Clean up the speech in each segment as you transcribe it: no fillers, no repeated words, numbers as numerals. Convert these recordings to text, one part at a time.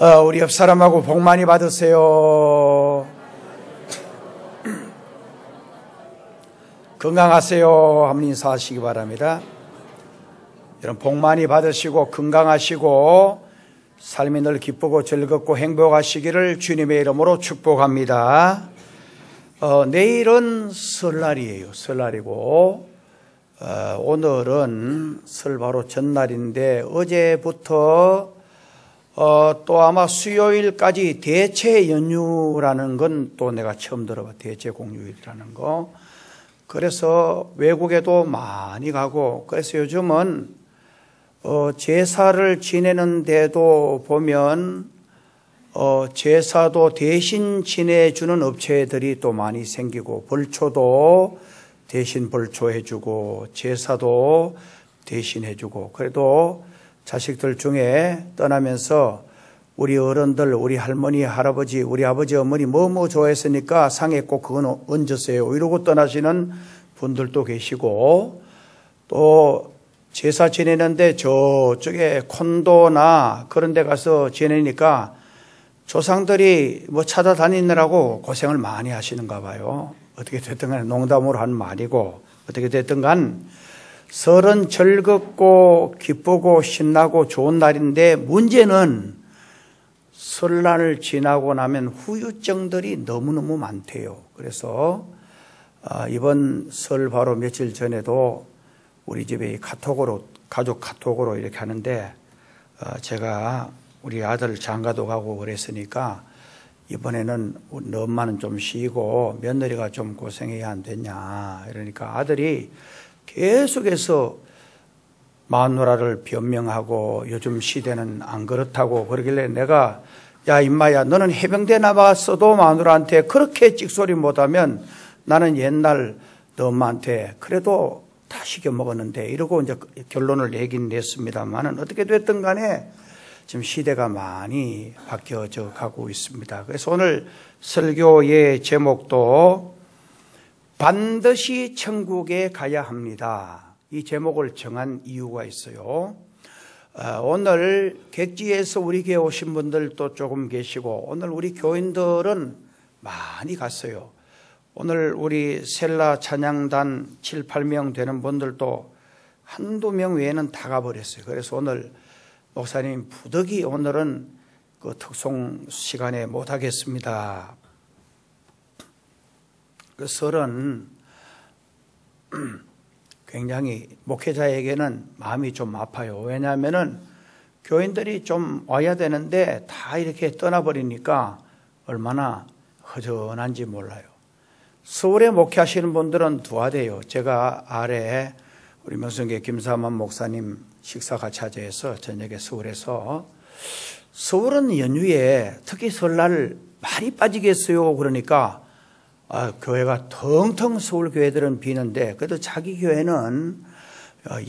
우리 옆 사람하고 복 많이 받으세요. 건강하세요 하면 인사하시기 바랍니다. 여러분 복 많이 받으시고 건강하시고 삶이 늘 기쁘고 즐겁고 행복하시기를 주님의 이름으로 축복합니다. 내일은 설날이에요. 설날이고 오늘은 설 바로 전날인데 어제부터 또 아마 수요일까지 대체 연휴라는 건 또 내가 처음 들어봐. 대체 공휴일이라는 거. 그래서 외국에도 많이 가고, 그래서 요즘은 제사를 지내는데도 보면 제사도 대신 지내주는 업체들이 또 많이 생기고, 벌초도 대신 벌초해주고, 제사도 대신 해주고, 그래도 자식들 중에 떠나면서 우리 어른들, 우리 할머니, 할아버지, 우리 아버지, 어머니 뭐 좋아했으니까 상에 꼭 그건 얹으세요 이러고 떠나시는 분들도 계시고, 또 제사 지내는데 저쪽에 콘도나 그런 데 가서 지내니까 조상들이 뭐 찾아다니느라고 고생을 많이 하시는가 봐요. 어떻게 됐든 간에 농담으로 한 말이고, 어떻게 됐든 간 설은 즐겁고 기쁘고 신나고 좋은 날인데, 문제는 설날을 지나고 나면 후유증들이 너무너무 많대요. 그래서 이번 설 바로 며칠 전에도 우리 집에 카톡으로, 가족 카톡으로 이렇게 하는데, 제가 우리 아들 장가도 가고 그랬으니까 이번에는 너 엄마는 좀 쉬고 며느리가 좀 고생해야 안 되냐, 이러니까 아들이 계속해서 마누라를 변명하고 요즘 시대는 안 그렇다고 그러길래 내가, 야 임마야, 너는 해병대 나갔어도 마누라한테 그렇게 찍소리 못하면 나는 옛날 너 엄마한테 그래도 다 시켜 먹었는데, 이러고 이제 결론을 내긴 냈습니다만은, 어떻게 됐든 간에 지금 시대가 많이 바뀌어져 가고 있습니다. 그래서 오늘 설교의 제목도 반드시 천국에 가야 합니다. 이 제목을 정한 이유가 있어요. 오늘 객지에서 우리 교회 오신 분들도 조금 계시고, 오늘 우리 교인들은 많이 갔어요. 오늘 우리 셀라 찬양단 7, 8명 되는 분들도 한두 명 외에는 다 가버렸어요. 그래서 오늘 목사님 부득이 오늘은 그 특송 시간에 못 하겠습니다. 그 설은 굉장히 목회자에게는 마음이 좀 아파요. 왜냐하면은 교인들이 좀 와야 되는데 다 이렇게 떠나버리니까 얼마나 허전한지 몰라요. 서울에 목회하시는 분들은 두하대요. 제가 아래 우리 명성계 김사만 목사님 식사 같이 하자 해서 저녁에 서울에서, 서울은 연휴에 특히 설날 많이 빠지겠어요. 그러니까 교회가 텅텅 서울 교회들은 비는데, 그래도 자기 교회는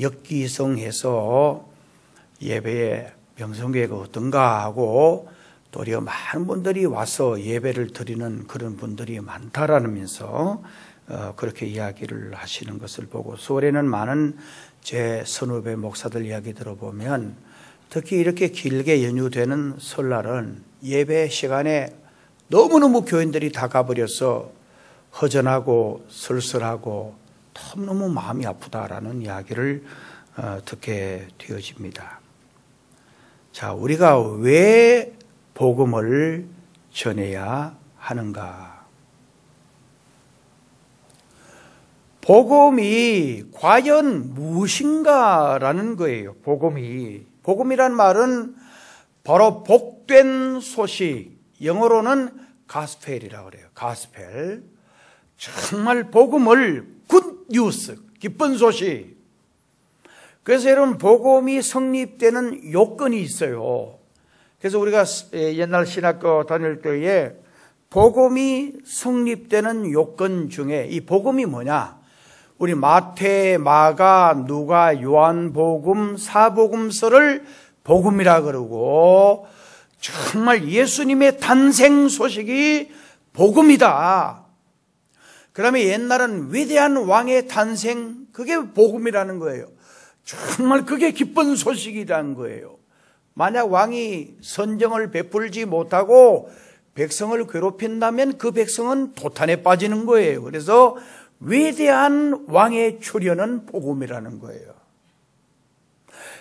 역기성해서 예배에 명성교회가 어떤가 하고 도리어 많은 분들이 와서 예배를 드리는 그런 분들이 많다라면서 그렇게 이야기를 하시는 것을 보고, 서울에는 많은 제 선후배 목사들 이야기 들어보면 특히 이렇게 길게 연휴되는 설날은 예배 시간에 너무너무 교인들이 다 가버려서 허전하고 쓸쓸하고 너무너무 마음이 아프다라는 이야기를 듣게 되어집니다. 자, 우리가 왜 복음을 전해야 하는가? 복음이 과연 무엇인가라는 거예요. 복음이란 말은 바로 복된 소식, 영어로는 가스펠이라고 그래요. 가스펠. 정말 복음을, 굿 뉴스, 기쁜 소식. 그래서 여러분, 복음이 성립되는 요건이 있어요. 그래서 우리가 옛날 신학교 다닐 때에 복음이 성립되는 요건 중에 이 복음이 뭐냐? 우리 마태, 마가, 누가, 요한복음, 사복음서를 복음이라 그러고, 정말 예수님의 탄생 소식이 복음이다. 그 다음에 옛날은 위대한 왕의 탄생, 그게 복음이라는 거예요. 정말 그게 기쁜 소식이라는 거예요. 만약 왕이 선정을 베풀지 못하고 백성을 괴롭힌다면 그 백성은 도탄에 빠지는 거예요. 그래서 위대한 왕의 출현은 복음이라는 거예요.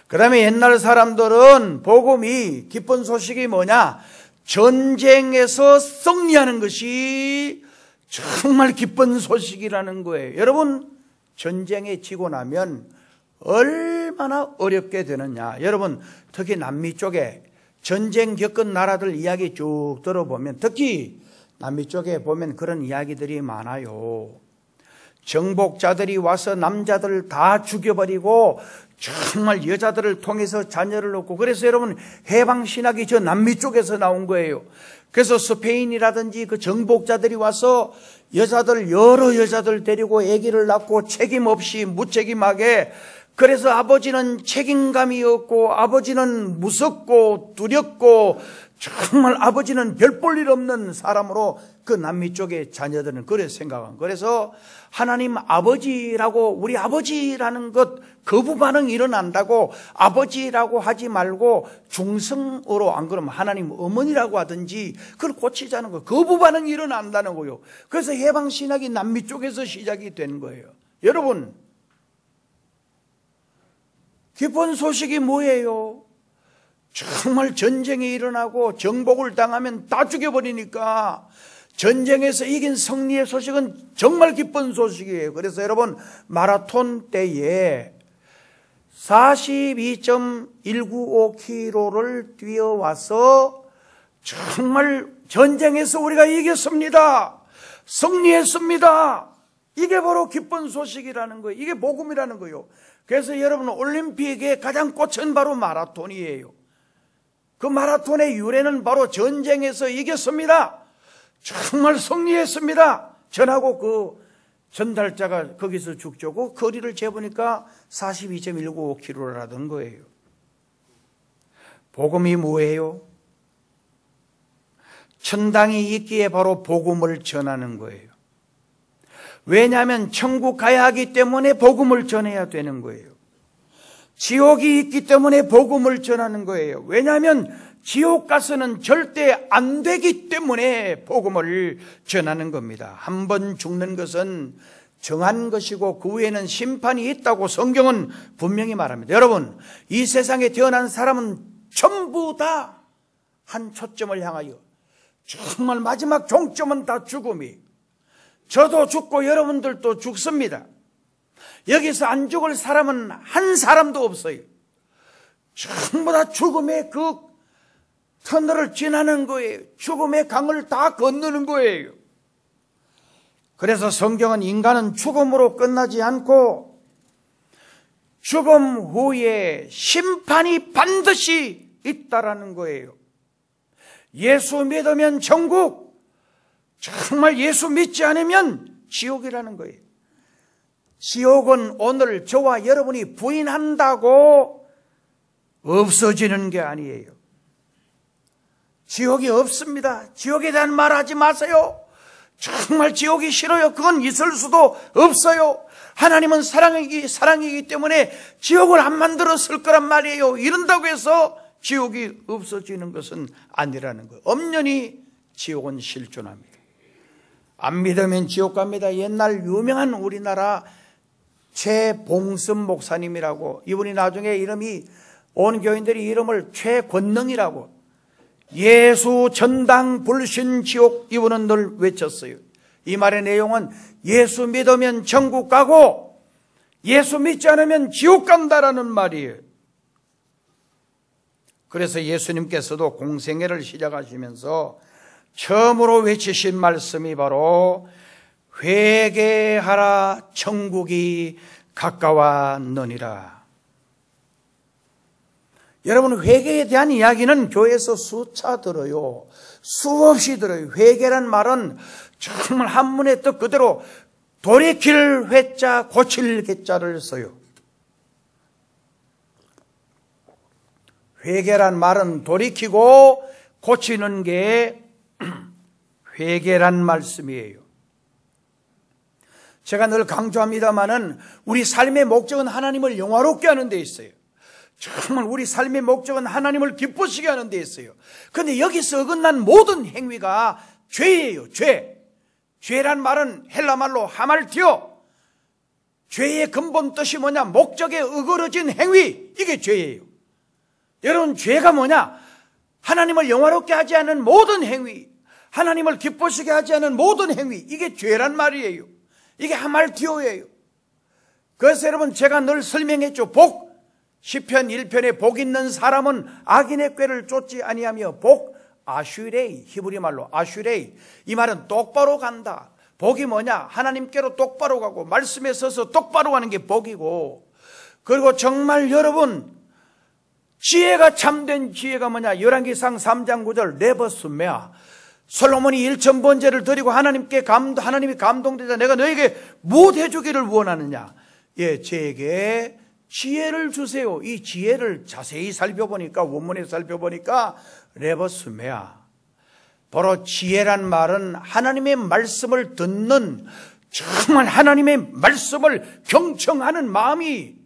그 다음에 옛날 사람들은 복음이, 기쁜 소식이 뭐냐? 전쟁에서 승리하는 것이 정말 기쁜 소식이라는 거예요. 여러분, 전쟁에 지고 나면 얼마나 어렵게 되느냐. 여러분, 특히 남미 쪽에 전쟁 겪은 나라들 이야기 쭉 들어보면, 특히 남미 쪽에 보면 그런 이야기들이 많아요. 정복자들이 와서 남자들 다 죽여버리고 정말 여자들을 통해서 자녀를 얻고, 그래서 여러분 해방신학이 저 남미 쪽에서 나온 거예요. 그래서 스페인이라든지 그 정복자들이 와서 여러 여자들 데리고 아기를 낳고 책임 없이 무책임하게, 그래서 아버지는 책임감이 없고 아버지는 무섭고 두렵고 정말 아버지는 별 볼 일 없는 사람으로 그 남미 쪽의 자녀들은 그래 생각한. 그래서 하나님 아버지라고, 우리 아버지라는 것 거부 반응이 일어난다고 아버지라고 하지 말고 중성어로, 안 그러면 하나님 어머니라고 하든지 그걸 고치자는 거예요. 거부 반응이 일어난다는 거예요. 그래서 해방신학이 남미 쪽에서 시작이 된 거예요. 여러분, 기쁜 소식이 뭐예요? 정말 전쟁이 일어나고 정복을 당하면 다 죽여버리니까 전쟁에서 이긴 승리의 소식은 정말 기쁜 소식이에요. 그래서 여러분, 마라톤 때에 42.195km를 뛰어와서 정말 전쟁에서 우리가 이겼습니다. 승리했습니다. 이게 바로 기쁜 소식이라는 거예요. 이게 복음이라는 거예요. 그래서 여러분, 올림픽의 가장 꽃은 바로 마라톤이에요. 그 마라톤의 유래는 바로 전쟁에서 이겼습니다. 정말 승리했습니다. 전하고 그 전달자가 거기서 죽죠. 거리를 재보니까 42.195km라던 거예요. 복음이 뭐예요? 천당이 있기에 바로 복음을 전하는 거예요. 왜냐하면 천국 가야 하기 때문에 복음을 전해야 되는 거예요. 지옥이 있기 때문에 복음을 전하는 거예요. 왜냐하면 지옥 가서는 절대 안 되기 때문에 복음을 전하는 겁니다. 한 번 죽는 것은 정한 것이고 그 후에는 심판이 있다고 성경은 분명히 말합니다. 여러분, 이 세상에 태어난 사람은 전부 다 한 초점을 향하여, 정말 마지막 종점은 다 죽음이. 저도 죽고 여러분들도 죽습니다. 여기서 안 죽을 사람은 한 사람도 없어요. 전부 다 죽음의 그 터널을 지나는 거예요. 죽음의 강을 다 건너는 거예요. 그래서 성경은 인간은 죽음으로 끝나지 않고 죽음 후에 심판이 반드시 있다라는 거예요. 예수 믿으면 천국, 정말 예수 믿지 않으면 지옥이라는 거예요. 지옥은 오늘 저와 여러분이 부인한다고 없어지는 게 아니에요. 지옥이 없습니다. 지옥에 대한 말하지 마세요. 정말 지옥이 싫어요. 그건 있을 수도 없어요. 하나님은 사랑이기 때문에 지옥을 안 만들었을 거란 말이에요. 이런다고 해서 지옥이 없어지는 것은 아니라는 거예요. 엄연히 지옥은 실존합니다. 안 믿으면 지옥 갑니다. 옛날 유명한 우리나라 최봉섭 목사님이라고, 이분이 나중에 이름이 온 교인들이 이름을 최권능이라고, 예수 전당 불신 지옥, 이분은 늘 외쳤어요. 이 말의 내용은 예수 믿으면 천국 가고 예수 믿지 않으면 지옥 간다라는 말이에요. 그래서 예수님께서도 공생애를 시작하시면서 처음으로 외치신 말씀이 바로 회개하라, 천국이 가까웠느니라. 여러분, 회개에 대한 이야기는 교회에서 수차 들어요. 수없이 들어요. 회개란 말은 정말 한문의 뜻 그대로 돌이킬 회자, 고칠 개자를 써요. 회개란 말은 돌이키고 고치는 게 회개란 말씀이에요. 제가 늘 강조합니다마는 우리 삶의 목적은 하나님을 영화롭게 하는 데 있어요. 정말 우리 삶의 목적은 하나님을 기쁘시게 하는 데 있어요. 그런데 여기서 어긋난 모든 행위가 죄예요. 죄. 죄란 말은 헬라 말로 하말티오. 죄의 근본 뜻이 뭐냐? 목적에 어그러진 행위. 이게 죄예요. 여러분, 죄가 뭐냐? 하나님을 영화롭게 하지 않은 모든 행위, 하나님을 기쁘시게 하지 않은 모든 행위, 이게 죄란 말이에요. 이게 하말티오예요. 그래서 여러분, 제가 늘 설명했죠. 복, 시편 1편에 복 있는 사람은 악인의 꾀를 쫓지 아니하며 복, 아슈레이, 히브리 말로 아슈레이. 이 말은 똑바로 간다. 복이 뭐냐? 하나님께로 똑바로 가고 말씀에 서서 똑바로 가는 게 복이고, 그리고 정말 여러분, 지혜가 참된 지혜가 뭐냐? 열왕기상 3장 9절 레버스메아. 솔로몬이 1,000번제를 드리고 하나님이 감동되자 내가 너에게 무엇 해주기를 원하느냐? 예, 제게 지혜를 주세요. 이 지혜를 자세히 살펴보니까, 원문에 살펴보니까 레버스메아. 바로 지혜란 말은 하나님의 말씀을 듣는, 정말 하나님의 말씀을 경청하는 마음이,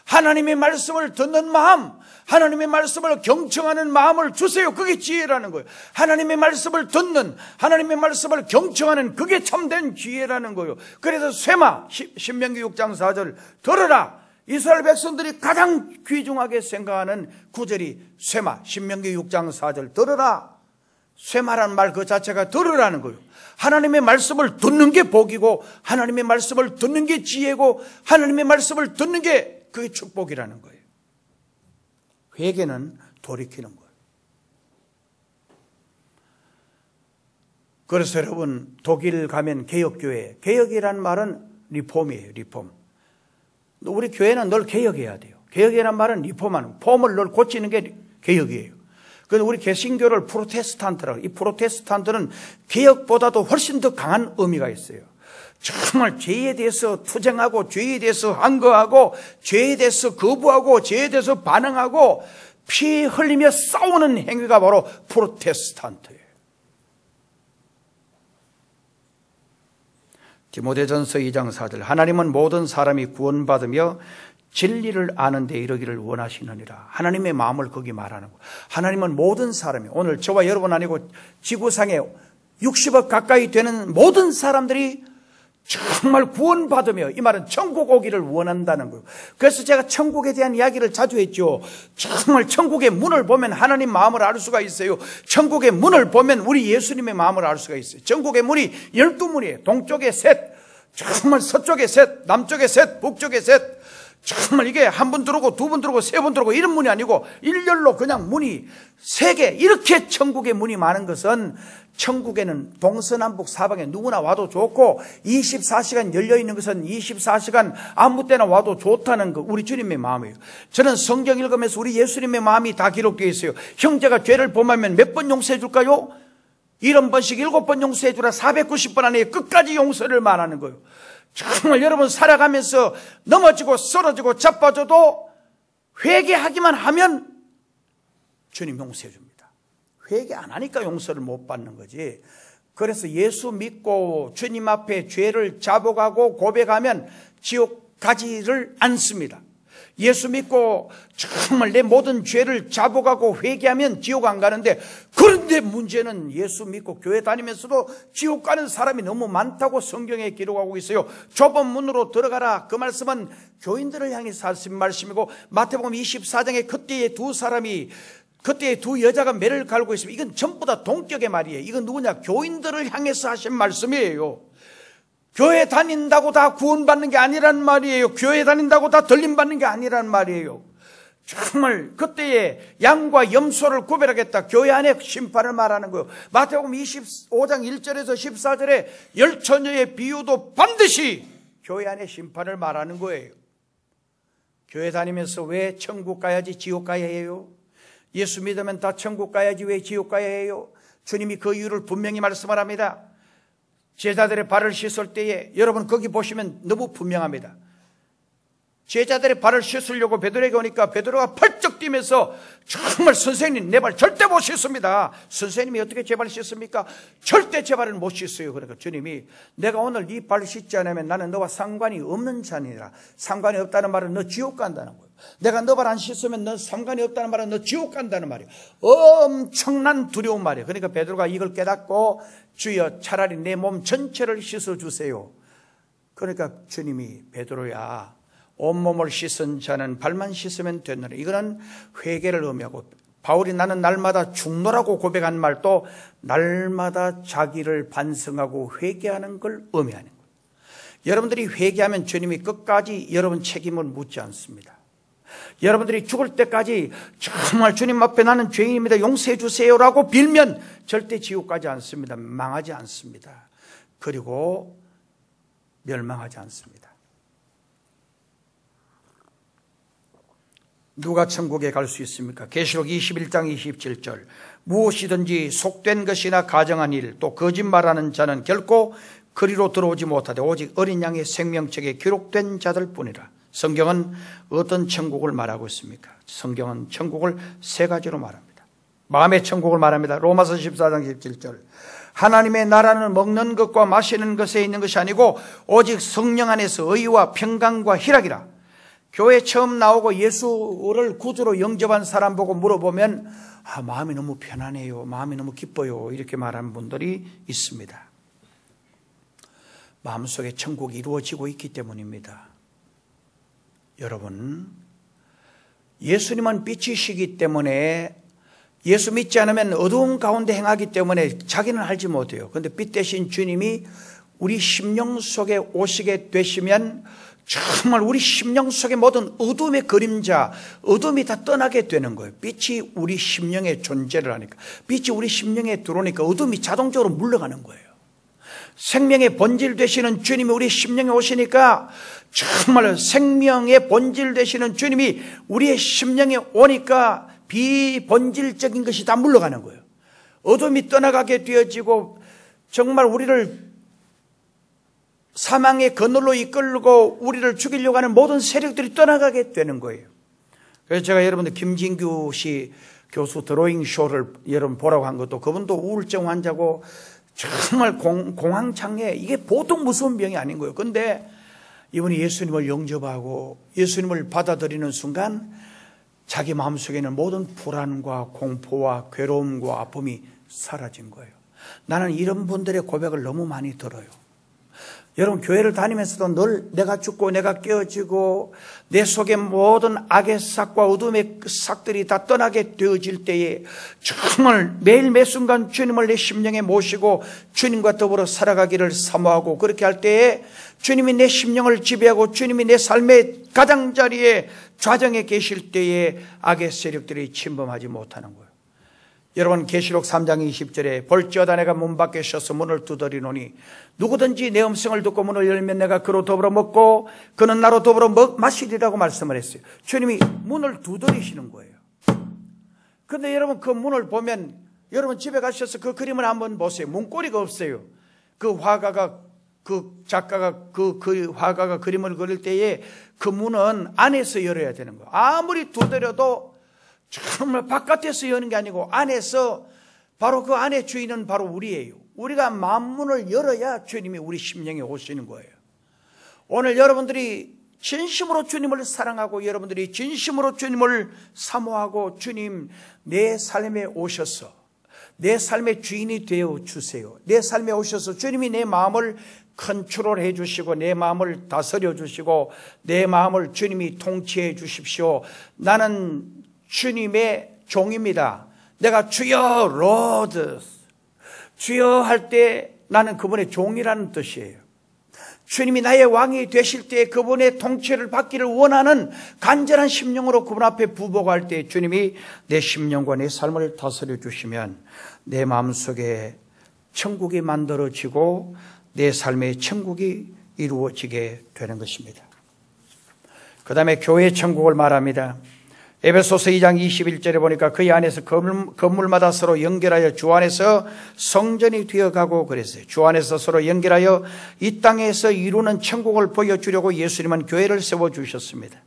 하나님의 말씀을 듣는 마음, 하나님의 말씀을 경청하는 마음을 주세요. 그게 지혜라는 거예요. 하나님의 말씀을 듣는, 하나님의 말씀을 경청하는, 그게 참된 지혜라는 거예요. 그래서 쇠마, 신명기 6장 4절 들으라. 이스라엘 백성들이 가장 귀중하게 생각하는 구절이 쇠마, 신명기 6장 4절 들으라. 쇠마란 말 그 자체가 들으라는 거예요. 하나님의 말씀을 듣는 게 복이고, 하나님의 말씀을 듣는 게 지혜고, 하나님의 말씀을 듣는 게 그게 축복이라는 거예요. 회개는 돌이키는 거예요. 그래서 여러분, 독일 가면 개혁교회, 개혁이란 말은 리폼이에요. 리폼. 우리 교회는 늘 개혁해야 돼요. 개혁이란 말은 리폼하는, 폼을 늘 고치는 게 개혁이에요. 그래서 우리 개신교를 프로테스탄트라고, 이 프로테스탄트는 개혁보다도 훨씬 더 강한 의미가 있어요. 정말 죄에 대해서 투쟁하고, 죄에 대해서 항거하고, 죄에 대해서 거부하고, 죄에 대해서 반응하고, 피 흘리며 싸우는 행위가 바로 프로테스탄트예요. 디모데전서 2장 4절 하나님은 모든 사람이 구원받으며 진리를 아는 데 이르기를 원하시느니라. 하나님의 마음을 거기 말하는 거예요. 하나님은 모든 사람이, 오늘 저와 여러분 아니고 지구상에 60억 가까이 되는 모든 사람들이 정말 구원받으며, 이 말은 천국 오기를 원한다는 거예요. 그래서 제가 천국에 대한 이야기를 자주 했죠. 정말 천국의 문을 보면 하나님 마음을 알 수가 있어요. 천국의 문을 보면 우리 예수님의 마음을 알 수가 있어요. 천국의 문이 12문이에요. 동쪽에 셋, 정말 서쪽에 셋, 남쪽에 셋, 북쪽에 셋. 정말 이게 한 분 들어오고 두 분 들어오고 세 분 들어오고 이런 문이 아니고 일렬로 그냥 문이 3개, 이렇게 천국의 문이 많은 것은, 천국에는 동서남북 사방에 누구나 와도 좋고 24시간 열려있는 것은 24시간 아무 때나 와도 좋다는 거, 우리 주님의 마음이에요. 저는 성경 읽으면서 우리 예수님의 마음이 다 기록되어 있어요. 형제가 죄를 범하면 몇 번 용서해 줄까요? 70번씩 7번 용서해 주라. 490번 안에 끝까지 용서를 말하는 거예요. 정말 여러분, 살아가면서 넘어지고 쓰러지고 자빠져도 회개하기만 하면 주님 용서해 줍니다. 회개 안 하니까 용서를 못 받는 거지. 그래서 예수 믿고 주님 앞에 죄를 자복하고 고백하면 지옥 가지를 않습니다. 예수 믿고 정말 내 모든 죄를 자복하고 회개하면 지옥 안 가는데, 그런데 문제는 예수 믿고 교회 다니면서도 지옥 가는 사람이 너무 많다고 성경에 기록하고 있어요. 좁은 문으로 들어가라. 그 말씀은 교인들을 향해서 하신 말씀이고, 마태복음 24장에 그때의 두 여자가 매를 갈고 있으면, 이건 전부 다 동격의 말이에요. 이건 누구냐? 교인들을 향해서 하신 말씀이에요. 교회 다닌다고 다 구원받는 게 아니란 말이에요. 교회 다닌다고 다 들림받는 게 아니란 말이에요. 정말 그때의 양과 염소를 구별하겠다. 교회 안에 심판을 말하는 거예요. 마태복음 25장 1절에서 14절에 열처녀의 비유도 반드시 교회 안에 심판을 말하는 거예요. 교회 다니면서 왜 천국 가야지 지옥 가야 해요? 예수 믿으면 다 천국 가야지 왜 지옥 가야 해요? 주님이 그 이유를 분명히 말씀을 합니다. 제자들의 발을 씻을 때에, 여러분 거기 보시면 너무 분명합니다. 제자들의 발을 씻으려고 베드로에게 오니까 베드로가 펄쩍 뛰면서, 정말 선생님 내 발 절대 못 씻습니다. 선생님이 어떻게 제 발 씻습니까? 절대 제 발은 못 씻어요. 그러니까 주님이, 내가 오늘 네 발 씻지 않으면 나는 너와 상관이 없는 자니라. 상관이 없다는 말은 너 지옥 간다는 거예요. 내가 너 발 안 씻으면 너 상관이 없다는 말은 너 지옥 간다는 말이에요. 엄청난 두려운 말이에요. 그러니까 베드로가 이걸 깨닫고 주여 차라리 내 몸 전체를 씻어주세요. 그러니까 주님이 베드로야 온몸을 씻은 자는 발만 씻으면 되느라. 이거는 회개를 의미하고 바울이 나는 날마다 죽노라고 고백한 말도 날마다 자기를 반성하고 회개하는 걸 의미하는 거예요. 여러분들이 회개하면 주님이 끝까지 여러분 책임을 묻지 않습니다. 여러분들이 죽을 때까지 정말 주님 앞에 나는 죄인입니다. 용서해 주세요라고 빌면 절대 지옥 가지 않습니다. 망하지 않습니다. 그리고 멸망하지 않습니다. 누가 천국에 갈 수 있습니까? 계시록 21장 27절 무엇이든지 속된 것이나 가정한 일 또 거짓말하는 자는 결코 그리로 들어오지 못하되 오직 어린 양의 생명책에 기록된 자들 뿐이라. 성경은 어떤 천국을 말하고 있습니까? 성경은 천국을 세 가지로 말합니다. 마음의 천국을 말합니다. 로마서 14장 17절 하나님의 나라는 먹는 것과 마시는 것에 있는 것이 아니고 오직 성령 안에서 의와 평강과 희락이라. 교회 처음 나오고 예수를 구주로 영접한 사람 보고 물어보면 마음이 너무 편안해요. 마음이 너무 기뻐요. 이렇게 말하는 분들이 있습니다. 마음속에 천국이 이루어지고 있기 때문입니다. 여러분, 예수님은 빛이시기 때문에 예수 믿지 않으면 어두운 가운데 행하기 때문에 자기는 알지 못해요. 그런데 빛 대신 주님이 우리 심령 속에 오시게 되시면 정말 우리 심령 속에 모든 어둠의 그림자, 어둠이 다 떠나게 되는 거예요. 빛이 우리 심령에 존재를 하니까, 빛이 우리 심령에 들어오니까 어둠이 자동적으로 물러가는 거예요. 생명의 본질 되시는 주님이 우리 심령에 오시니까 정말 생명의 본질 되시는 주님이 우리의 심령에 오니까 비본질적인 것이 다 물러가는 거예요. 어둠이 떠나가게 되어지고 정말 우리를 사망의 그늘로 이끌고 우리를 죽이려고 하는 모든 세력들이 떠나가게 되는 거예요. 그래서 제가 여러분들 김진규 씨 교수 드로잉 쇼를 여러분 보라고 한 것도 그분도 우울증 환자고 정말 공황장애, 이게 보통 무서운 병이 아닌 거예요. 그런데 이분이 예수님을 영접하고 예수님을 받아들이는 순간 자기 마음속에는 모든 불안과 공포와 괴로움과 아픔이 사라진 거예요. 나는 이런 분들의 고백을 너무 많이 들어요. 여러분, 교회를 다니면서도 늘 내가 죽고 내가 깨어지고 내 속에 모든 악의 삭과 어둠의 삭들이 다 떠나게 되어질 때에 정말 매일 매 순간 주님을 내 심령에 모시고 주님과 더불어 살아가기를 사모하고, 그렇게 할 때에 주님이 내 심령을 지배하고 주님이 내 삶의 가장자리에 좌정에 계실 때에 악의 세력들이 침범하지 못하는 거예요. 여러분, 계시록 3장 20절에 볼지어다 내가 문 밖에 서서 문을 두드리노니 누구든지 내 음성을 듣고 문을 열면 내가 그로 더불어 먹고 그는 나로 더불어 마시리라고 말씀을 했어요. 주님이 문을 두드리시는 거예요. 그런데 여러분, 그 문을 보면 여러분 집에 가셔서 그 그림을 한번 보세요. 문고리가 없어요. 그 화가가 그 화가가 그림을 그릴 때에 그 문은 안에서 열어야 되는 거예요. 아무리 두드려도 정말 바깥에서 여는 게 아니고 안에서, 바로 그 안의 주인은 바로 우리예요. 우리가 마음문을 열어야 주님이 우리 심령에 오시는 거예요. 오늘 여러분들이 진심으로 주님을 사랑하고 여러분들이 진심으로 주님을 사모하고 주님 내 삶에 오셔서 내 삶의 주인이 되어 주세요. 내 삶에 오셔서 주님이 내 마음을 컨트롤해 주시고 내 마음을 다스려 주시고 내 마음을 주님이 통치해 주십시오. 나는 주님의 종입니다. 내가 주여 로드, 주여 할 때 나는 그분의 종이라는 뜻이에요. 주님이 나의 왕이 되실 때 그분의 통치를 받기를 원하는 간절한 심령으로 그분 앞에 부복할 때 주님이 내 심령과 내 삶을 다스려 주시면 내 마음속에 천국이 만들어지고 내 삶의 천국이 이루어지게 되는 것입니다. 그 다음에 교회의 천국을 말합니다. 에베소서 2장 21절에 보니까 그의 안에서 건물마다 서로 연결하여 주 안에서 성전이 되어가고 그랬어요. 주 안에서 서로 연결하여 이 땅에서 이루는 천국을 보여주려고 예수님은 교회를 세워주셨습니다.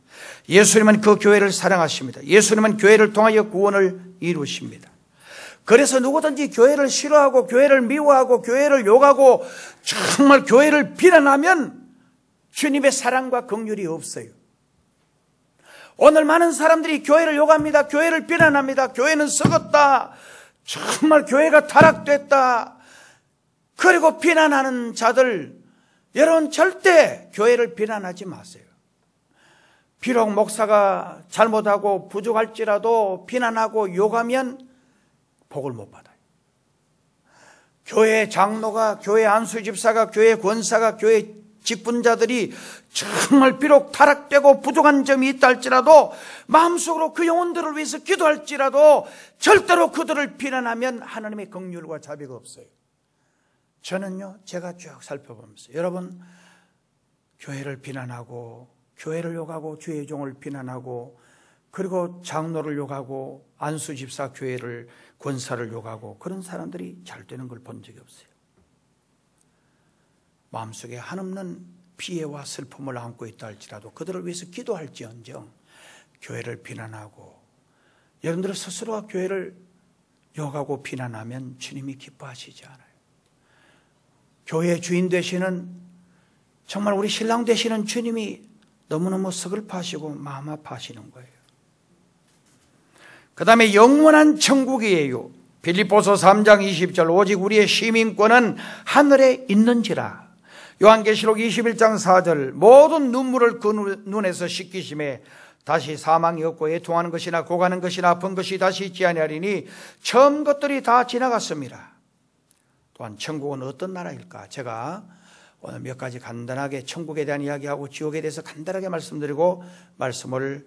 예수님은 그 교회를 사랑하십니다. 예수님은 교회를 통하여 구원을 이루십니다. 그래서 누구든지 교회를 싫어하고 교회를 미워하고 교회를 욕하고 정말 교회를 비난하면 주님의 사랑과 긍휼이 없어요. 오늘 많은 사람들이 교회를 욕합니다. 교회를 비난합니다. 교회는 썩었다. 정말 교회가 타락됐다. 그리고 비난하는 자들, 여러분 절대 교회를 비난하지 마세요. 비록 목사가 잘못하고 부족할지라도 비난하고 욕하면 복을 못 받아요. 교회 장로가, 교회 안수집사가, 교회 권사가, 교회 직분자들이 정말 비록 타락되고 부족한 점이 있다 할지라도 마음속으로 그 영혼들을 위해서 기도할지라도 절대로 그들을 비난하면 하나님의 긍휼과 자비가 없어요. 저는요, 제가 쭉 살펴보면서 여러분, 교회를 비난하고 교회를 욕하고 주의 종을 비난하고 그리고 장로를 욕하고 안수집사 교회를 권사를 욕하고 그런 사람들이 잘 되는 걸 본 적이 없어요. 마음속에 한없는 피해와 슬픔을 안고 있다 할지라도 그들을 위해서 기도할지언정 교회를 비난하고, 여러분들 스스로가 교회를 욕하고 비난하면 주님이 기뻐하시지 않아요. 교회의 주인 되시는, 정말 우리 신랑 되시는 주님이 너무너무 서글퍼하시고 마음 아파하시는 거예요. 그 다음에 영원한 천국이에요. 빌립보서 3장 20절 오직 우리의 시민권은 하늘에 있는지라. 요한계시록 21장 4절 모든 눈물을 그 눈에서 씻기심에 다시 사망이 없고 애통하는 것이나 고가는 것이나 아픈 것이 다시 있지 아니하리니 처음 것들이 다 지나갔습니다. 또한 천국은 어떤 나라일까? 제가 오늘 몇 가지 간단하게 천국에 대한 이야기하고 지옥에 대해서 간단하게 말씀드리고 말씀을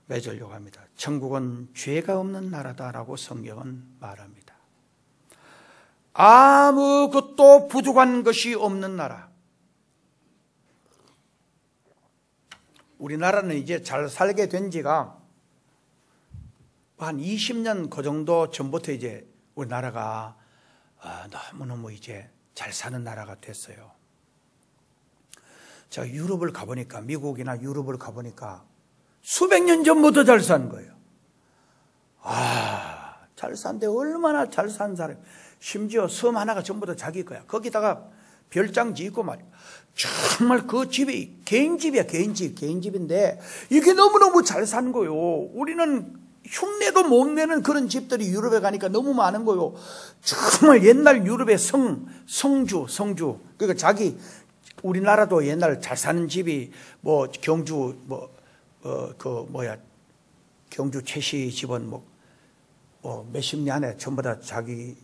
맺으려고 합니다. 천국은 죄가 없는 나라다라고 성경은 말합니다. 아무것도 부족한 것이 없는 나라. 우리나라는 이제 잘 살게 된 지가 한 20년 그 정도 전부터 이제 우리나라가 너무너무 이제 잘 사는 나라가 됐어요. 제가 유럽을 가보니까, 미국이나 유럽을 가보니까 수백 년 전부터 잘 산 거예요. 잘 산데 얼마나 잘 산 사람. 심지어 섬 하나가 전부 다 자기 거야. 거기다가 별장 짓고 말이야. 정말 그 집이 개인집이야. 개인집인데 이게 너무너무 잘 산 거예요. 우리는 흉내도 못 내는 그런 집들이 유럽에 가니까 너무 많은 거예요. 정말 옛날 유럽의 성주. 그러니까 자기, 우리나라도 옛날 잘 사는 집이 뭐 경주 경주 최씨 집은 몇십 년 안에 전부 다 자기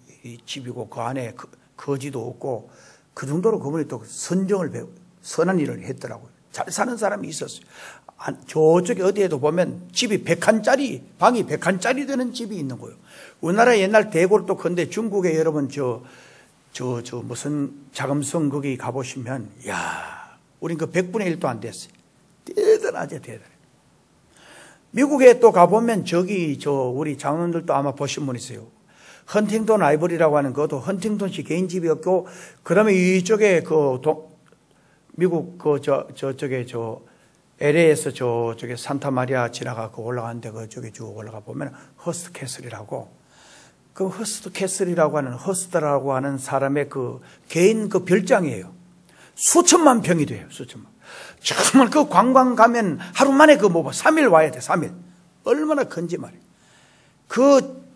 집이고 그 안에 거지도 없고 그 정도로 그분이 또 선한 일을 했더라고요. 잘 사는 사람이 있었어요. 저쪽에 어디에도 보면 집이 100칸짜리, 방이 100칸짜리 되는 집이 있는 거예요. 우리나라 옛날 대궐 또 근데 중국에 여러분 무슨 자금성 거기 가보시면, 우린 그 100분의 1도 안 됐어요. 대단하죠, 대단해. 미국에 또 가보면 우리 장로님들도 아마 보신 분 있어요. 헌팅돈 아이보리라고 하는 그것도 헌팅돈씨 개인집이었고, 그 다음에 이쪽에 미국 저쪽에 LA에서 저쪽에 산타마리아 지나가고 올라가는데 그쪽에 쭉 올라가 보면 허스트 캐슬이라고, 그 허스트 캐슬이라고 하는, 허스트라고 하는 사람의 그 개인 그 별장이에요. 수천만 평이 돼요, 수천만. 정말 그 관광 가면 하루 만에 3일 와야 돼, 3일. 얼마나 큰지 말이에요.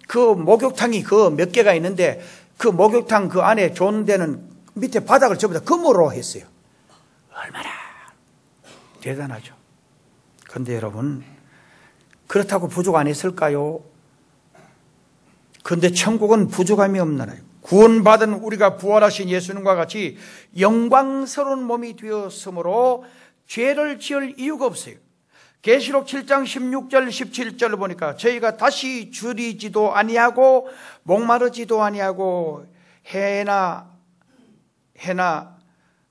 그 목욕탕이 몇 개가 있는데 그 목욕탕 그 안에 좋은 데는 밑에 바닥을 전부 다 금으로 했어요. 얼마나 대단하죠. 그런데 여러분, 그렇다고 부족 안 했을까요? 그런데 천국은 부족함이 없는 나라예요. 구원받은 우리가 부활하신 예수님과 같이 영광스러운 몸이 되었으므로 죄를 지을 이유가 없어요. 계시록 7장 16절 17절을 보니까 저희가 다시 줄이지도 아니하고 목마르지도 아니하고 해나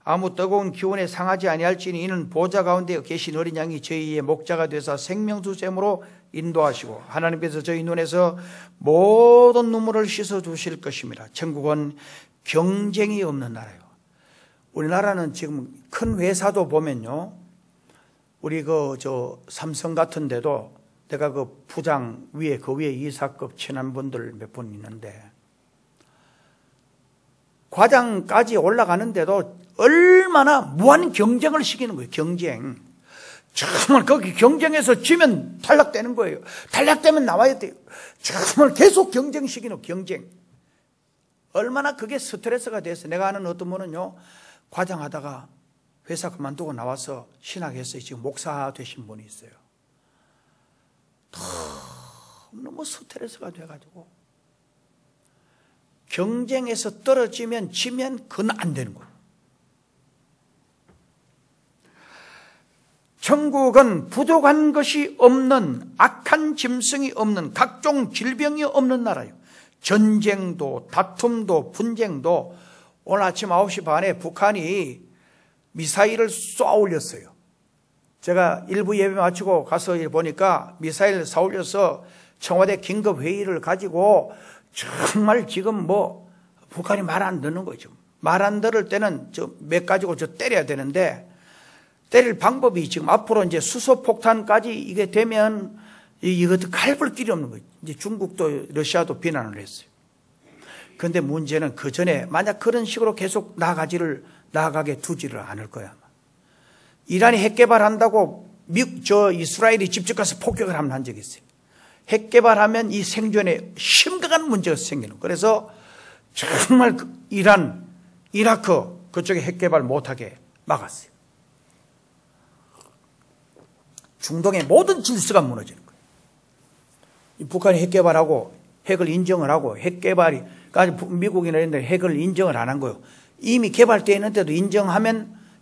아무 뜨거운 기운에 상하지 아니할지니 이는 보좌 가운데 계신 어린 양이 저희의 목자가 되사 생명수샘으로 인도하시고 하나님께서 저희 눈에서 모든 눈물을 씻어 주실 것입니다. 천국은 경쟁이 없는 나라예요. 우리나라는 지금 큰 회사도 보면요, 우리 삼성 같은 데도 내가 그 부장 위에, 그 위에 이사급 친한 분들 몇 분 있는데 과장까지 올라가는데도 얼마나 무한 경쟁을 시키는 거예요. 경쟁. 정말 거기 경쟁에서 지면 탈락되는 거예요. 탈락되면 나와야 돼요. 정말 계속 경쟁시키는 경쟁. 얼마나 그게 스트레스가 돼서 내가 아는 어떤 분은요, 과장하다가 회사 그만두고 나와서 신학했어요. 지금 목사 되신 분이 있어요. 너무 스트레스가 돼가지고 경쟁에서 떨어지면 지면 그건 안 되는 거예요. 천국은 부족한 것이 없는, 악한 짐승이 없는, 각종 질병이 없는 나라예요. 전쟁도 다툼도 분쟁도. 오늘 아침 9시 반에 북한이 미사일을 쏘아 올렸어요. 제가 일부 예배 마치고 가서 보니까 미사일 쏘아 올려서 청와대 긴급회의를 가지고 정말 지금 북한이 말 안 듣는 거죠. 말 안 들을 때는 몇 가지고 때려야 되는데, 때릴 방법이 지금 앞으로 이제 수소폭탄까지 이게 되면 이것도 갈볼 길이 없는 거예요. 이제 중국도 러시아도 비난을 했어요. 그런데 문제는 그 전에 만약 그런 식으로 계속 나아가게 두지를 않을 거야. 이란이 핵 개발한다고 이스라엘이 직접 가서 폭격을 한 적이 있어요. 핵 개발하면 이 생존에 심각한 문제가 생기는 거예요. 그래서 정말 이란, 이라크 그쪽에 핵 개발 못하게 막았어요. 중동의 모든 질서가 무너지는 거예요. 북한이 핵 개발하고 핵을 인정을 하고 핵 개발이, 미국이나 이런 데 핵을 인정을 안 한 거예요. 이미 개발되어 있는데도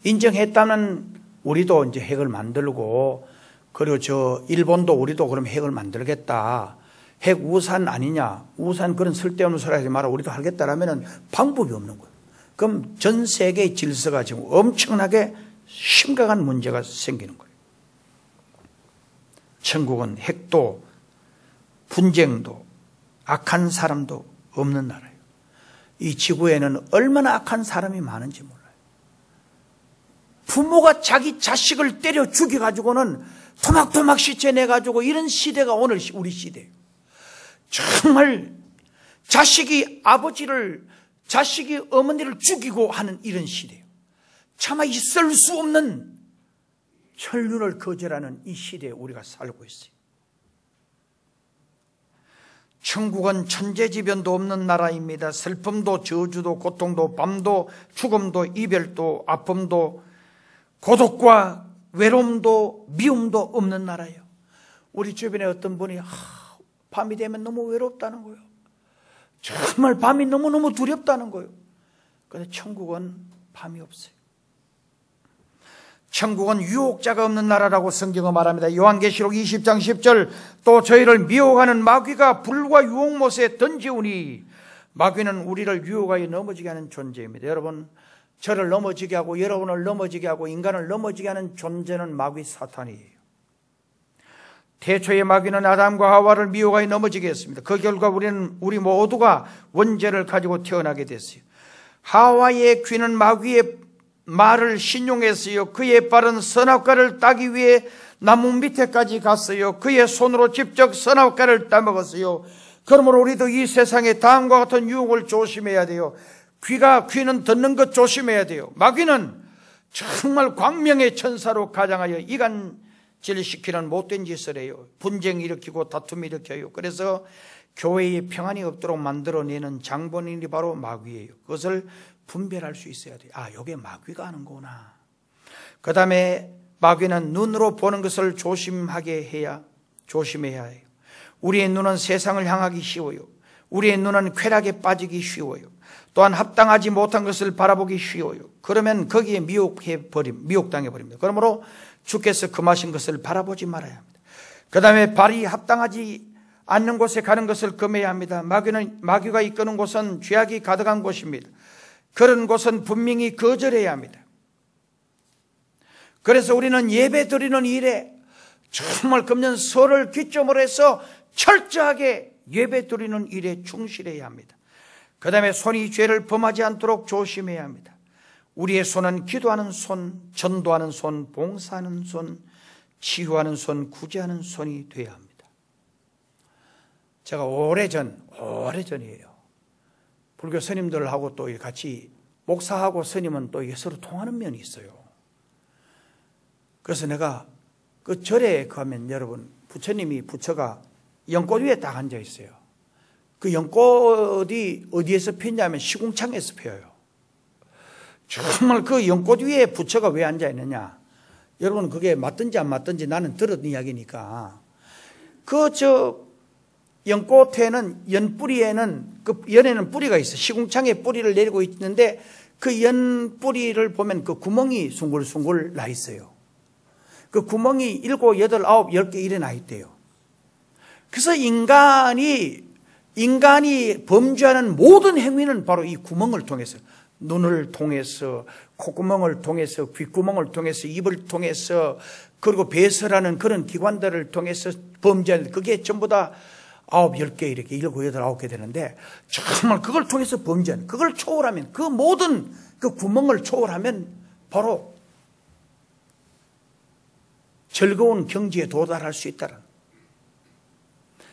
인정했다면 우리도 이제 핵을 만들고, 그리고 일본도 우리도 그럼 핵을 만들겠다. 핵 우산 아니냐. 우산 그런 쓸데없는 소리 하지 마라. 우리도 하겠다라면 방법이 없는 거예요. 그럼 전 세계의 질서가 지금 엄청나게 심각한 문제가 생기는 거예요. 천국은 핵도 분쟁도 악한 사람도 없는 나라예요. 이 지구에는 얼마나 악한 사람이 많은지 몰라요. 부모가 자기 자식을 때려 죽여가지고는 토막토막 시체 내가지고 이런 시대가 오늘 우리 시대예요. 정말 자식이 어머니를 죽이고 하는 이런 시대예요. 차마 있을 수 없는 혈륜을 거절하는 이 시대에 우리가 살고 있어요. 천국은 천재지변도 없는 나라입니다. 슬픔도 저주도 고통도 밤도 죽음도 이별도 아픔도 고독과 외로움도 미움도 없는 나라예요. 우리 주변에 어떤 분이 밤이 되면 너무 외롭다는 거예요. 정말 밤이 너무너무 두렵다는 거예요. 그런데 천국은 밤이 없어요. 천국은 유혹자가 없는 나라라고 성경은 말합니다. 요한계시록 20장 10절, 또 저희를 미혹하는 마귀가 불과 유혹못에 던지우니, 마귀는 우리를 유혹하여 넘어지게 하는 존재입니다. 여러분, 저를 넘어지게 하고 여러분을 넘어지게 하고 인간을 넘어지게 하는 존재는 마귀 사탄이에요. 태초의 마귀는 아담과 하와를 미혹하여 넘어지게 했습니다. 그 결과 우리 모두가 원죄를 가지고 태어나게 됐어요. 하와의 귀는 마귀의 말을 신용했어요. 그의 발은 선악과를 따기 위해 나무 밑에까지 갔어요. 그의 손으로 직접 선악과를 따먹었어요. 그러므로 우리도 이 세상의 다음과 같은 유혹을 조심해야 돼요. 귀는 듣는 것 조심해야 돼요. 마귀는 정말 광명의 천사로 가장하여 이간질시키는 못된 짓을 해요. 분쟁 일으키고 다툼 일으켜요. 그래서 교회에 평안이 없도록 만들어내는 장본인이 바로 마귀예요. 그것을 분별할 수 있어야 돼요. 이게 마귀가 하는 거구나. 그 다음에 마귀는 눈으로 보는 것을 조심해야 해요. 우리의 눈은 세상을 향하기 쉬워요. 우리의 눈은 쾌락에 빠지기 쉬워요. 또한 합당하지 못한 것을 바라보기 쉬워요. 그러면 거기에 미혹당해버립니다. 그러므로 주께서 금하신 것을 바라보지 말아야 합니다. 그 다음에 발이 합당하지 않는 곳에 가는 것을 금해야 합니다. 마귀가 이끄는 곳은 죄악이 가득한 곳입니다. 그런 곳은 분명히 거절해야 합니다. 그래서 우리는 예배 드리는 일에 정말 금년 설을 기점으로 해서 철저하게 예배 드리는 일에 충실해야 합니다. 그 다음에 손이 죄를 범하지 않도록 조심해야 합니다. 우리의 손은 기도하는 손, 전도하는 손, 봉사하는 손, 치유하는 손, 구제하는 손이 되어야 합니다. 제가 오래전이에요. 불교 스님들하고 또 같이 목사하고 스님은 또 이게 서로 통하는 면이 있어요. 그래서 내가 그 절에 가면 여러분 부처님이 부처가 연꽃 위에 딱 앉아 있어요. 그 연꽃이 어디에서 피냐면 시궁창에서 피어요. 정말 그 연꽃 위에 부처가 왜 앉아 있느냐? 여러분 그게 맞든지 안 맞든지 나는 들은 이야기니까 연꽃에는 연뿌리에는 그 연에는 뿌리가 있어. 시궁창에 뿌리를 내리고 있는데 그 연 뿌리를 보면 그 구멍이 숭글숭글 나 있어요. 그 구멍이 7, 8, 9, 10개 이래 나 있대요. 그래서 인간이 범죄하는 모든 행위는 바로 이 구멍을 통해서, 눈을 통해서, 콧구멍을 통해서, 귓구멍을 통해서, 입을 통해서, 그리고 배설하는 그런 기관들을 통해서 범죄하는, 그게 전부 다 9, 10개 이렇게 7, 8, 9개 되는데, 정말 그걸 통해서 범죄하는, 그걸 초월하면, 그 모든 그 구멍을 초월하면 바로 즐거운 경지에 도달할 수 있다는,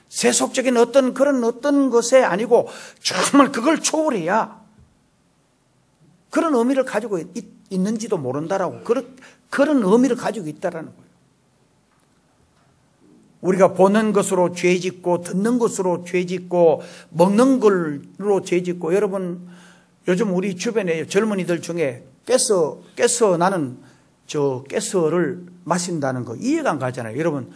세속적인 어떤 것에 아니고 정말 그걸 초월해야 그런 의미를 가지고 있는지도 모른다라고, 그런 의미를 가지고 있다라는 거예요. 우리가 보는 것으로 죄짓고, 듣는 것으로 죄짓고, 먹는 걸로 죄짓고, 여러분 요즘 우리 주변에 젊은이들 중에 깨서 나는 깨서를 마신다는 거 이해가 안 가잖아요. 여러분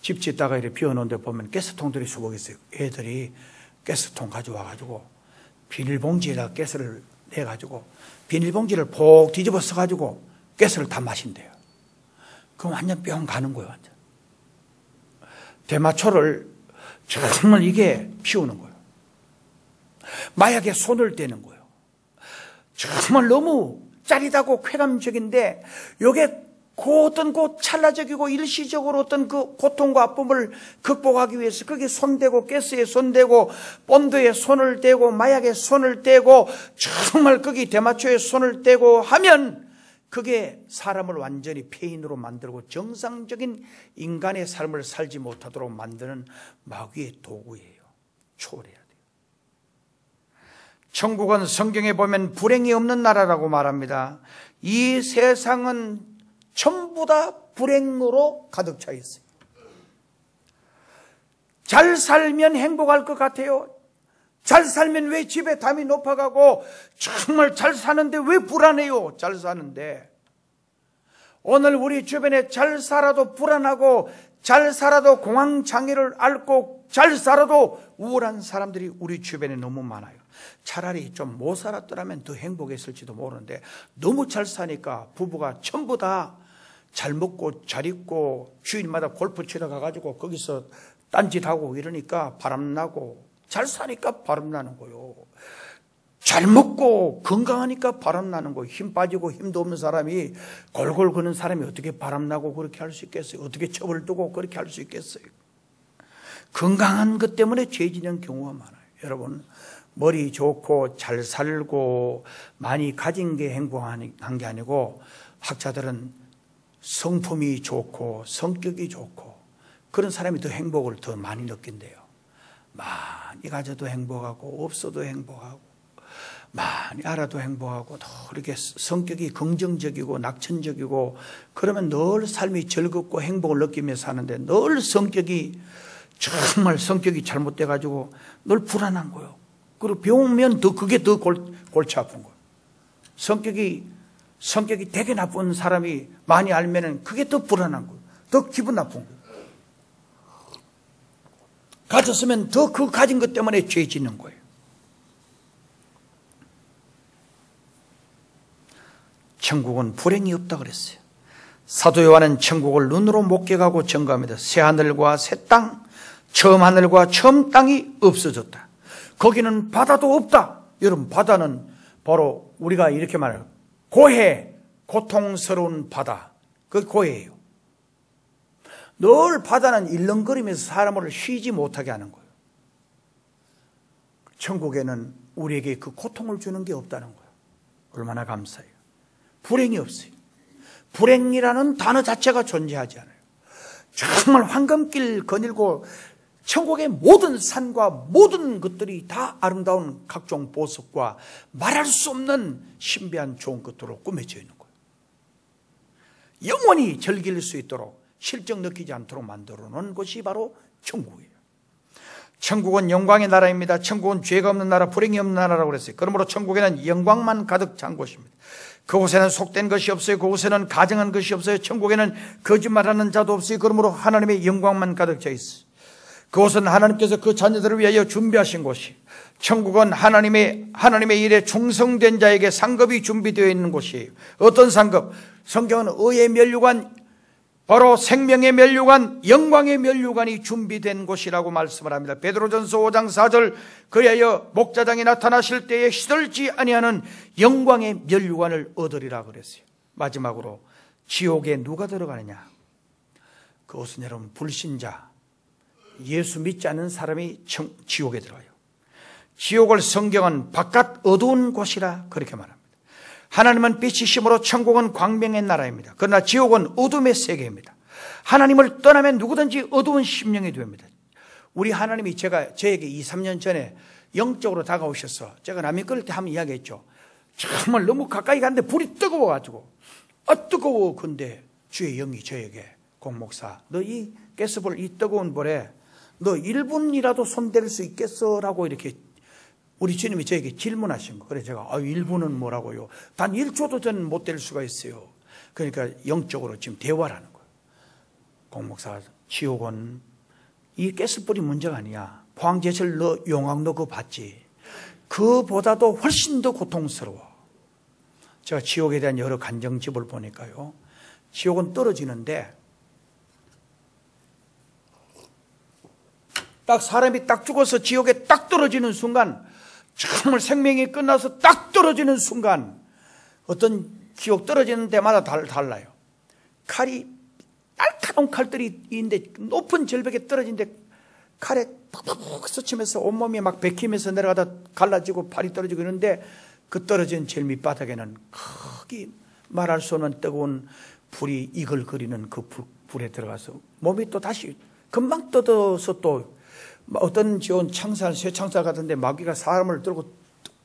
집 짓다가 이렇게 비워놓은 데 보면 가스통들이 수북 있어요. 애들이 가스통 가져와가지고 비닐봉지에다 가스를 내가지고 비닐봉지를 폭 뒤집어 써가지고 가스를 다 마신대요. 그럼 완전 뿅 가는 거예요. 완전. 대마초를 정말 이게 피우는 거예요. 마약에 손을 떼는 거예요. 정말 너무 짜릿하고 쾌감적인데 요게 어떤 찰나적이고 일시적으로 어떤 그 고통과 아픔을 극복하기 위해서 거기에 손대고 가스에 손대고 본드에 손을 대고 마약에 손을 대고 정말 거기 대마초에 손을 대고 하면 그게 사람을 완전히 폐인으로 만들고 정상적인 인간의 삶을 살지 못하도록 만드는 마귀의 도구예요. 초월해야 돼요. 천국은 성경에 보면 불행이 없는 나라라고 말합니다. 이 세상은 전부 다 불행으로 가득 차 있어요. 잘 살면 행복할 것 같아요. 잘 살면 왜 집에 담이 높아가고, 정말 잘 사는데 왜 불안해요? 잘 사는데. 오늘 우리 주변에 잘 살아도 불안하고, 잘 살아도 공황장애를 앓고, 잘 살아도 우울한 사람들이 우리 주변에 너무 많아요. 차라리 좀 못 살았더라면 더 행복했을지도 모르는데, 너무 잘 사니까 부부가 전부 다 잘 먹고 잘 입고 주일마다 골프 치러 가가지고 거기서 딴짓하고 이러니까 바람나고, 잘 사니까 바람나는 거요. 잘 먹고 건강하니까 바람나는 거예요. 힘 빠지고 힘도 없는 사람이, 골골 거는 사람이 어떻게 바람나고 그렇게 할 수 있겠어요? 어떻게 첩을 두고 그렇게 할 수 있겠어요? 건강한 것 때문에 죄지는 경우가 많아요. 여러분, 머리 좋고 잘 살고 많이 가진 게 행복한 게 아니고, 학자들은 성품이 좋고 성격이 좋고 그런 사람이 더 행복을 더 많이 느낀대요. 많이 가져도 행복하고 없어도 행복하고 많이 알아도 행복하고 더 이렇게 성격이 긍정적이고 낙천적이고 그러면 늘 삶이 즐겁고 행복을 느끼며 사는데, 늘 성격이 잘못돼 가지고 늘 불안한 거예요. 그리고 배우면 그게 더 골치 아픈 거예요. 성격이 되게 나쁜 사람이 많이 알면은 그게 더 불안한 거예요. 더 기분 나쁜 거예요. 가졌으면 더 그 가진 것 때문에 죄 짓는 거예요. 천국은 불행이 없다 그랬어요. 사도 요한은 천국을 눈으로 목격하고 증거합니다. 새 하늘과 새 땅, 처음 하늘과 처음 땅이 없어졌다. 거기는 바다도 없다. 여러분, 바다는 바로 우리가 이렇게 말해요. 고해, 고통스러운 바다. 그게 고해예요. 늘 바다는 일렁거리면서 사람을 쉬지 못하게 하는 거예요. 천국에는 우리에게 그 고통을 주는 게 없다는 거예요. 얼마나 감사해요. 불행이 없어요. 불행이라는 단어 자체가 존재하지 않아요. 정말 황금길 거닐고 천국의 모든 산과 모든 것들이 다 아름다운 각종 보석과 말할 수 없는 신비한 좋은 것들로 꾸며져 있는 거예요. 영원히 즐길 수 있도록 실정 느끼지 않도록 만들어 놓은 것이 바로 천국이에요. 천국은 영광의 나라입니다. 천국은 죄가 없는 나라, 불행이 없는 나라라고 그랬어요. 그러므로 천국에는 영광만 가득 찬 곳입니다. 그곳에는 속된 것이 없어요. 그곳에는 가정한 것이 없어요. 천국에는 거짓말하는 자도 없어요. 그러므로 하나님의 영광만 가득 차 있어요. 그곳은 하나님께서 그 자녀들을 위하여 준비하신 곳이, 천국은 하나님의 일에 충성된 자에게 상급이 준비되어 있는 곳이에요. 어떤 상급? 성경은 의의 면류관, 바로 생명의 면류관, 영광의 면류관이 준비된 곳이라고 말씀을 합니다. 베드로전서 5장 4절, 그리하여 목자장이 나타나실 때에 시들지 아니하는 영광의 면류관을 얻으리라 그랬어요. 마지막으로 지옥에 누가 들어가느냐? 그것은 여러분 불신자, 예수 믿지 않는 사람이 지옥에 들어가요. 지옥을 성경은 바깥 어두운 곳이라 그렇게 말합니다. 하나님은 빛이심으로 천국은 광명의 나라입니다. 그러나 지옥은 어둠의 세계입니다. 하나님을 떠나면 누구든지 어두운 심령이 됩니다. 우리 하나님이 저에게 2, 3년 전에 영적으로 다가오셔서, 제가 남이 끓일 때 한번 이야기했죠. 정말 너무 가까이 갔는데 불이 뜨거워가지고, 뜨거워. 근데 주의 영이 저에게, 공 목사, 너 이 가스불, 이 뜨거운 불에 너 1분이라도 손댈 수 있겠어? 라고 이렇게 우리 주님이 저에게 질문하신 거. 그래서 제가 1분은 뭐라고요? 단 1초도 저는 못 될 수가 있어요. 그러니까 영적으로 지금 대화를 하는 거예요. 공 목사, 지옥은 이 가스불이 문제가 아니야. 포항제철 너 용왕 너 그거 봤지? 그보다도 훨씬 더 고통스러워. 제가 지옥에 대한 여러 간정집을 보니까요, 지옥은 떨어지는데 딱 사람이 딱 죽어서 지옥에 딱 떨어지는 순간, 정말 생명이 끝나서 딱 떨어지는 순간, 어떤 지옥 떨어지는 데마다 달라요. 칼이, 날카로운 칼들이 있는데 높은 절벽에 떨어지는데 칼에 푹푹 스치면서 온몸이 막 베끼면서 내려가다 갈라지고 팔이 떨어지고 있는데, 그 떨어진 제일 밑바닥에는 크게 말할 수 없는 뜨거운 불이 이글거리는 그 불에 들어가서 몸이 또 다시 금방 뜯어서 또 어떤 지온 창살, 쇠창살 같은데 마귀가 사람을 들고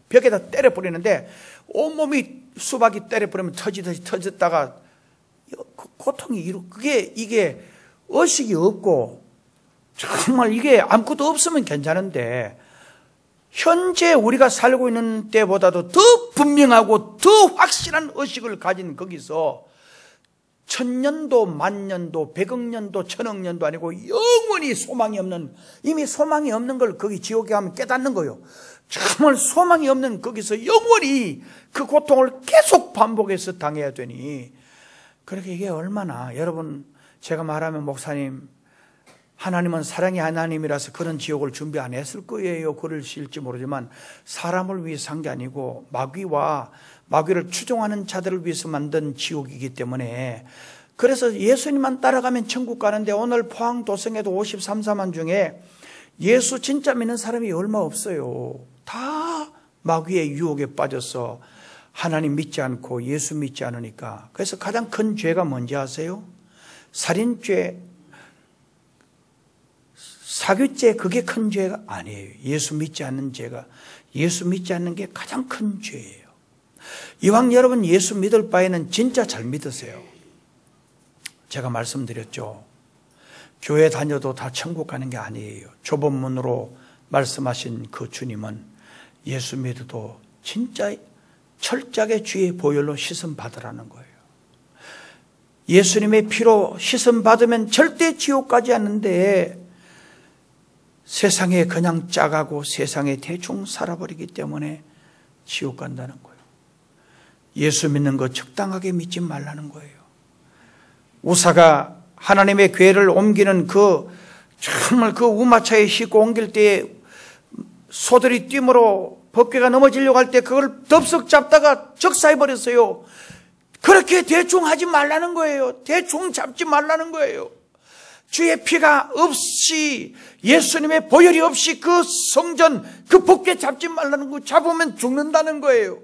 벽에다 때려버리는데 온몸이 수박이 때려버리면 터지듯이 터졌다가 고통이 이게 의식이 없고, 정말 이게 아무것도 없으면 괜찮은데, 현재 우리가 살고 있는 때보다도 더 분명하고 더 확실한 의식을 가진 거기서 1000년도, 만년도, 100억년도, 1000억년도 아니고 영원히 소망이 없는, 이미 소망이 없는 걸 거기 지옥에 가면 깨닫는 거예요. 정말 소망이 없는 거기서 영원히 그 고통을 계속 반복해서 당해야 되니, 그렇게 이게 얼마나, 여러분, 제가 말하면 목사님, 하나님은 사랑의 하나님이라서 그런 지옥을 준비 안 했을 거예요, 그러실지 모르지만, 사람을 위해서 한 게 아니고 마귀를 추종하는 자들을 위해서 만든 지옥이기 때문에, 그래서 예수님만 따라가면 천국 가는데, 오늘 포항 도성에도 53사만 중에 예수 진짜 믿는 사람이 얼마 없어요. 다 마귀의 유혹에 빠져서 하나님 믿지 않고 예수 믿지 않으니까. 그래서 가장 큰 죄가 뭔지 아세요? 살인죄, 사교죄, 그게 큰 죄가 아니에요. 예수 믿지 않는 죄가, 예수 믿지 않는 게 가장 큰 죄예요. 이왕 여러분 예수 믿을 바에는 진짜 잘 믿으세요. 제가 말씀드렸죠. 교회 다녀도 다 천국 가는 게 아니에요. 좁은 문으로 말씀하신 그 주님은 예수 믿어도 진짜 철저하게 주의 보혈로 씻음 받으라는 거예요. 예수님의 피로 씻음 받으면 절대 지옥 가지 않는데, 세상에 그냥 짜가고 세상에 대충 살아버리기 때문에 지옥 간다는 거예요. 예수 믿는 거 적당하게 믿지 말라는 거예요. 우사가 하나님의 궤를 옮기는 정말 그 우마차에 싣고 옮길 때에 소들이 뛰므로 법궤가 넘어지려고 할 때 그걸 덥석 잡다가 적사해버렸어요. 그렇게 대충 하지 말라는 거예요. 대충 잡지 말라는 거예요. 주의 피가 없이, 예수님의 보혈이 없이 그 성전, 그 법궤 잡지 말라는 거. 잡으면 죽는다는 거예요.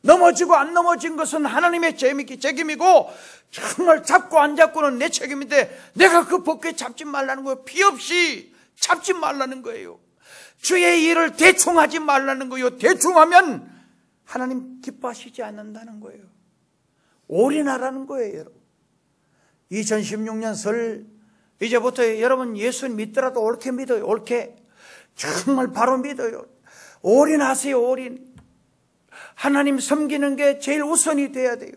넘어지고 안 넘어진 것은 하나님의 책임이고, 정말 잡고 안 잡고는 내 책임인데, 내가 그 법궤 잡지 말라는 거예요. 피 없이 잡지 말라는 거예요. 주의 일을 대충 하지 말라는 거예요. 대충 하면 하나님 기뻐하시지 않는다는 거예요. 올인하라는 거예요, 여러분. 2016년 설 이제부터 여러분 예수님 믿더라도 옳게 믿어요. 옳게 정말 바로 믿어요. 올인하세요. 올인. 하나님 섬기는 게 제일 우선이 돼야 돼요.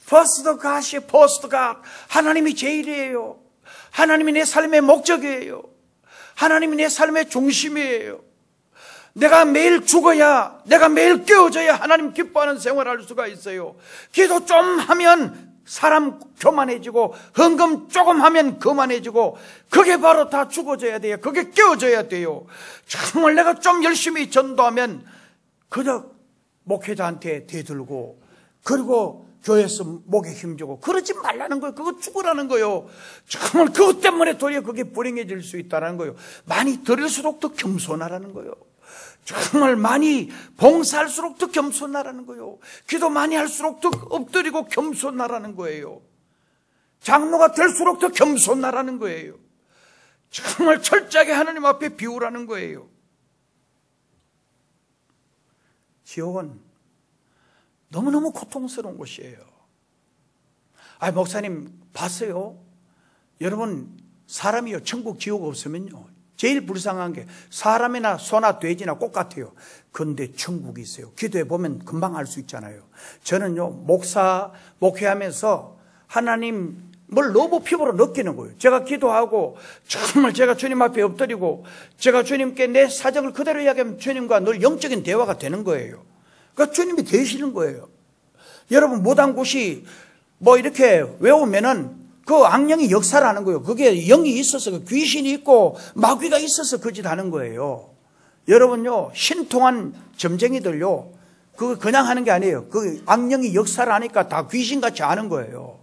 First God이 First God. 하나님이 제일이에요. 하나님이 내 삶의 목적이에요. 하나님이 내 삶의 중심이에요. 내가 매일 죽어야, 내가 매일 깨어져야 하나님 기뻐하는 생활을 할 수가 있어요. 기도 좀 하면 사람 교만해지고, 헌금 조금 하면 거만해지고, 그게 바로 다 죽어져야 돼요. 그게 깨어져야 돼요. 정말 내가 좀 열심히 전도하면 그저 목회자한테 대들고, 그리고 교회에서 목에 힘주고, 그러지 말라는 거예요. 그거 죽으라는 거예요. 정말 그것 때문에 도리어 그게 불행해질 수 있다는 거예요. 많이 드릴수록 더 겸손하라는 거예요. 정말 많이 봉사할수록 더 겸손하라는 거예요. 기도 많이 할수록 더 엎드리고 겸손하라는 거예요. 장로가 될수록 더 겸손하라는 거예요. 정말 철저하게 하나님 앞에 비우라는 거예요. 지옥은 너무너무 고통스러운 곳이에요. 목사님 봤어요? 여러분, 사람이요, 천국 지옥 없으면요, 제일 불쌍한 게 사람이나 소나 돼지나 똑같아요. 그런데 천국이 있어요. 기도해 보면 금방 알 수 있잖아요. 저는요, 목회하면서 하나님을 너무 피부로 느끼는 거예요. 제가 기도하고 정말 제가 주님 앞에 엎드리고 제가 주님께 내 사정을 그대로 이야기하면 주님과 늘 영적인 대화가 되는 거예요. 그러니까 주님이 되시는 거예요. 여러분, 무당굿이 이렇게 외우면은 그 악령이 역사를 하는 거예요. 그게 영이 있어서, 귀신이 있고 마귀가 있어서 그 짓 하는 거예요. 여러분요, 신통한 점쟁이들요, 그거 그냥 하는 게 아니에요. 그 악령이 역사를 하니까 다 귀신같이 하는 거예요.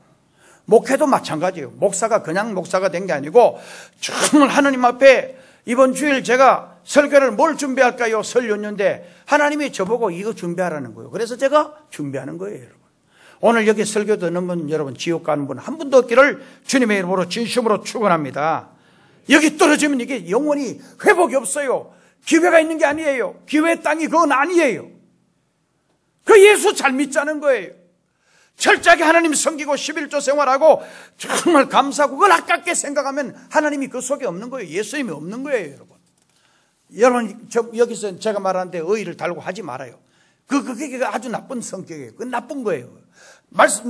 목회도 마찬가지예요. 목사가 그냥 목사가 된 게 아니고 정말 하나님 앞에 이번 주일 제가 설교를 뭘 준비할까요? 설 연휴인데 하나님이 저보고 이거 준비하라는 거예요. 그래서 제가 준비하는 거예요, 여러분. 오늘 여기 설교 듣는 분, 여러분, 지옥 가는 분 한 분도 없기를 주님의 이름으로 진심으로 축원합니다. 여기 떨어지면 이게 영원히 회복이 없어요. 기회가 있는 게 아니에요. 기회의 땅이 그건 아니에요. 그 예수 잘 믿자는 거예요. 철저하게 하나님 섬기고 11조 생활하고 정말 감사하고 그걸 아깝게 생각하면 하나님이 그 속에 없는 거예요. 예수님이 없는 거예요, 여러분. 여러분, 여기서 제가 말하는데 의의를 달고 하지 말아요. 그게 아주 나쁜 성격이에요. 그건 나쁜 거예요.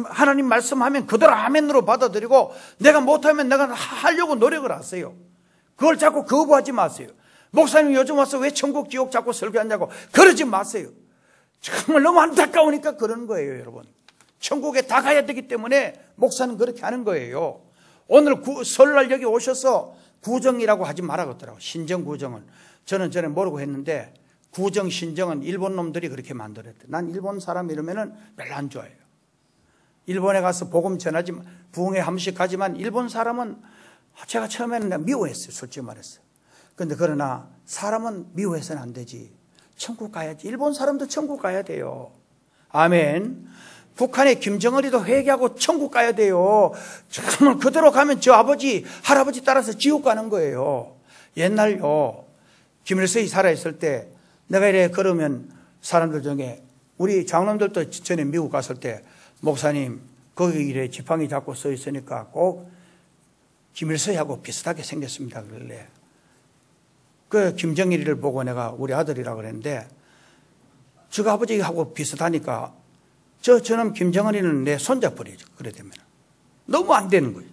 하나님 말씀하면 그대로 아멘으로 받아들이고 내가 못하면 내가 하려고 노력을 하세요. 그걸 자꾸 거부하지 마세요. 목사님 요즘 와서 왜 천국 지옥 자꾸 설교하냐고 그러지 마세요. 정말 너무 안타까우니까 그러는 거예요, 여러분. 천국에 다 가야 되기 때문에 목사는 그렇게 하는 거예요. 오늘 설날 여기 오셔서 구정이라고 하지 말아겠더라고요. 신정 구정은. 저는 전에 모르고 했는데 구정 신정은 일본 놈들이 그렇게 만들었대. 난 일본 사람 이러면은 별로 안 좋아해요. 일본에 가서 복음 전하지, 부흥회 한 번씩 가지만 일본 사람은 제가 처음에는 미워했어요. 솔직히 말했어요. 그런데 그러나 사람은 미워해서는 안 되지. 천국 가야지. 일본 사람도 천국 가야 돼요. 아멘. 북한의 김정은이도 회개하고 천국 가야 돼요. 정말 그대로 가면 저 아버지, 할아버지 따라서 지옥 가는 거예요. 옛날요, 김일성이 살아있을 때 내가 이래 걸으면 사람들 중에 우리 장로님들도 전에 미국 갔을 때 목사님 거기 이래 지팡이 잡고 서 있으니까 꼭 김일성하고 비슷하게 생겼습니다. 그럴래. 그 김정일이를 보고 내가 우리 아들이라고 그랬는데 저 아버지하고 비슷하니까 저놈 김정은이는 내 손자 버리죠. 그래 되면 너무 안 되는 거예요.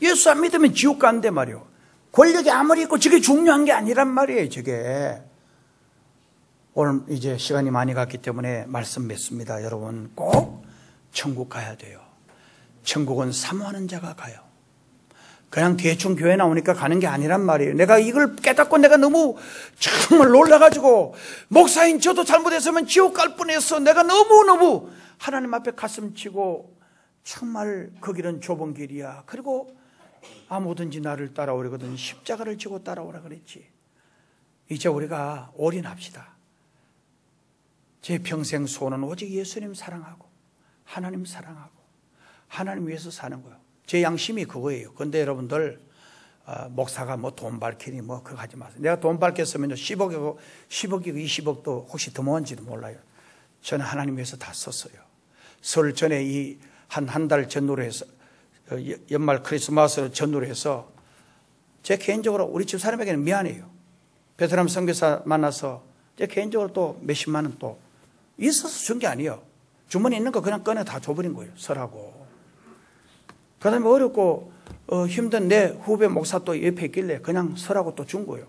예수 안 믿으면 지옥 가는데 말이요. 권력이 아무리 있고 저게 중요한 게 아니란 말이에요. 저게. 오늘 이제 시간이 많이 갔기 때문에 말씀 맺습니다. 여러분 꼭 천국 가야 돼요. 천국은 사모하는 자가 가요. 그냥 대충 교회 나오니까 가는 게 아니란 말이에요. 내가 이걸 깨닫고 내가 너무 정말 놀라가지고 목사인 저도 잘못했으면 지옥 갈 뻔했어. 내가 너무너무 하나님 앞에 가슴 치고 정말 그 길은 좁은 길이야. 그리고 아무든지 나를 따라오려거든 십자가를 지고 따라오라 그랬지. 이제 우리가 올인합시다. 제 평생 소원은 오직 예수님 사랑하고 하나님 사랑하고 하나님 위해서 사는 거예요. 제 양심이 그거예요. 그런데 여러분들 목사가 뭐 돈 밝히니 뭐 그거 하지 마세요. 내가 돈 밝혔으면 10억이고 20억도 혹시 더 모은지도 몰라요. 저는 하나님 위해서 다 썼어요. 설 전에 한 달 전후로 해서 연말 크리스마스 전후로 해서 제 개인적으로 우리 집 사람에게는 미안해요. 베트남 선교사 만나서 제 개인적으로 또 몇십만 원 또 있어서 준 게 아니에요. 주머니에 있는 거 그냥 꺼내 다 줘버린 거예요. 설하고. 그 다음에 어렵고 힘든 내 후배 목사 또 옆에 있길래 그냥 설하고 또 준 거예요.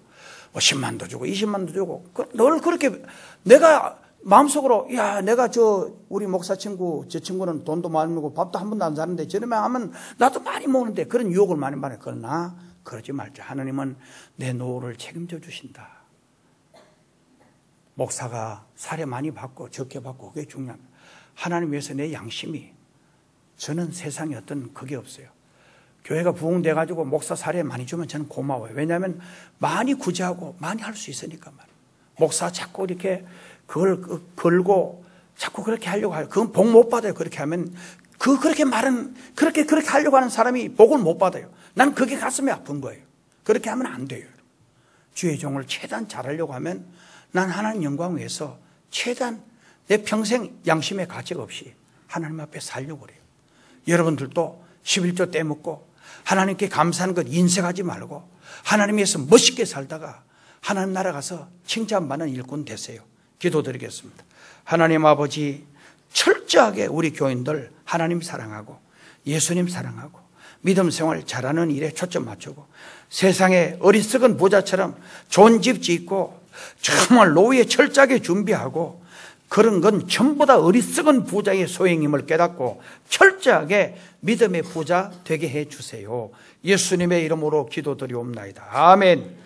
뭐 10만도 주고 20만도 주고 늘 그렇게 내가 마음속으로 야 내가 우리 목사 친구 저 친구는 돈도 많이 먹고 밥도 한 번도 안 사는데 저러면 하면 나도 많이 먹는데 그런 유혹을 많이 받아요. 그러나 그러지 말자. 하나님은 내 노후를 책임져 주신다. 목사가 사례 많이 받고 적게 받고 그게 중요합니다. 하나님 위해서 내 양심이 저는 세상에 어떤 그게 없어요. 교회가 부흥돼 가지고 목사 사례 많이 주면 저는 고마워요. 왜냐하면 많이 구제하고 많이 할 수 있으니까 말이에요. 목사 자꾸 이렇게 그걸 걸고 자꾸 그렇게 하려고 해요. 그건 복 못 받아요. 그렇게 하면 그렇게 하려고 하는 사람이 복을 못 받아요. 난 그게 가슴이 아픈 거예요. 그렇게 하면 안 돼요. 주의 종을 최대한 잘하려고 하면 난 하나님 영광 위해서 최대한 내 평생 양심의 가책 없이 하나님 앞에 살려고 그래요. 여러분들도 11조 떼먹고 하나님께 감사하는 것 인색하지 말고 하나님 위해서 멋있게 살다가 하나님 나라 가서 칭찬받는 일꾼 되세요. 기도드리겠습니다. 하나님 아버지, 철저하게 우리 교인들 하나님 사랑하고 예수님 사랑하고 믿음 생활 잘하는 일에 초점 맞추고 세상에 어리석은 부자처럼 좋은 집 짓고 정말 노후에 철저하게 준비하고 그런 건 전부 다 어리석은 부자의 소행임을 깨닫고 철저하게 믿음의 부자 되게 해 주세요. 예수님의 이름으로 기도드리옵나이다. 아멘.